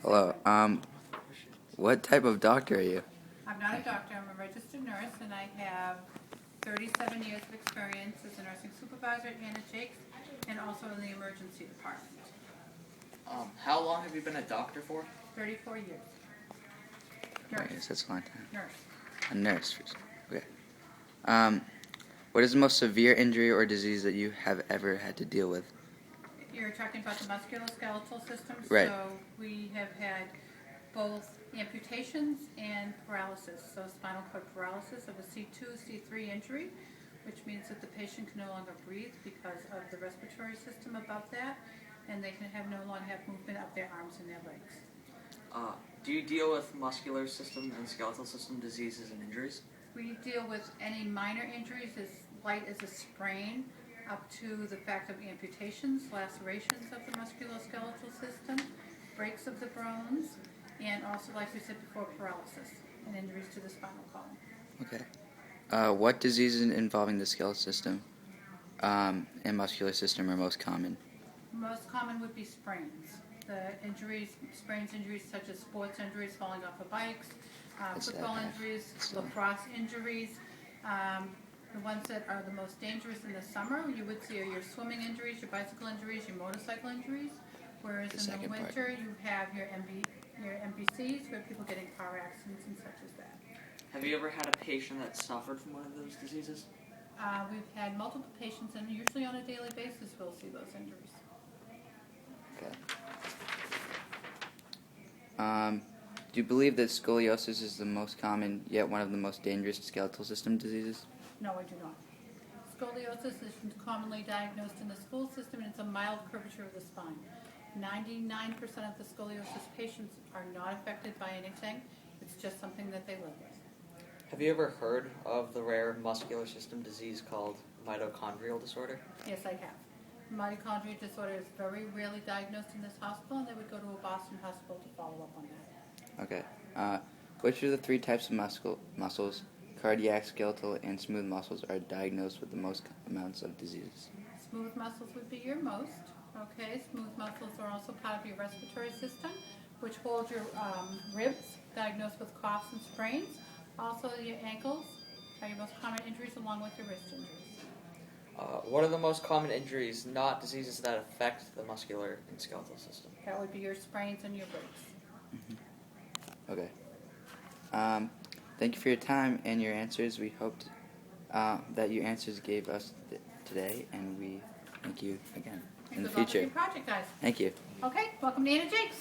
Hello. What type of doctor are you? I'm not a doctor, I'm a registered nurse, and I have 37 years of experience as a nursing supervisor at AJdoctor and also in the emergency department. How long have you been a doctor for? 34 years. Oh, Nurse. yes, that's a long time. Nurse. A nurse. Okay. What is the most severe injury or disease that you have ever had to deal with? You're talking about the musculoskeletal system? Right. So we have had both amputations and paralysis. So spinal cord paralysis of a C2, C3 injury, which means that the patient can no longer breathe because of the respiratory system above that, and they can no longer have movement of their arms and their legs. Do you deal with muscular system and skeletal system diseases and injuries? We deal with any minor injuries as light as a sprain up to the fact of amputations, lacerations of the musculoskeletal system, breaks of the bones, and also, like we said before, paralysis and injuries to the spinal column. Okay. What diseases involving the skeletal system and muscular system are most common? Most common would be sprains. The injuries, sprains injuries such as sports injuries, falling off of bikes, football injuries, lacrosse injuries. The ones that are the most dangerous in the summer, you would see are your swimming injuries, your bicycle injuries, your motorcycle injuries. Whereas in the winter, you have your MBCs, where people get in car accidents and such as that. Have you ever had a patient that suffered from one of those diseases? We've had multiple patients, and usually on a daily basis we'll see those injuries. Okay. Do you believe that scoliosis is the most common, yet one of the most dangerous skeletal system diseases? No, I do not. Scoliosis is commonly diagnosed in the school system, and it's a mild curvature of the spine. 99% of the scoliosis patients are not affected by anything. It's just something that they live with. Have you ever heard of the rare muscular system disease called mitochondrial disorder? Yes, I have. Mitochondrial disorder is very rarely diagnosed in this hospital, and they would go to a Boston hospital to follow up on that. Okay. Which of the three types of muscles, cardiac, skeletal, and smooth muscles, are diagnosed with the most amounts of diseases? Smooth muscles would be your most. Okay, smooth muscles are also part of your respiratory system, which hold your ribs, diagnosed with coughs and sprains. Also, your ankles are your most common injuries, along with your wrist injuries. What are the most common injuries, not diseases that affect the muscular and skeletal system? That would be your sprains and your breaks. Okay. Thank you for your time and your answers. We hoped that your answers gave us today, and we thank you again in the Good luck with future. your project, guys. Thank you. Okay, welcome to AJdoctor.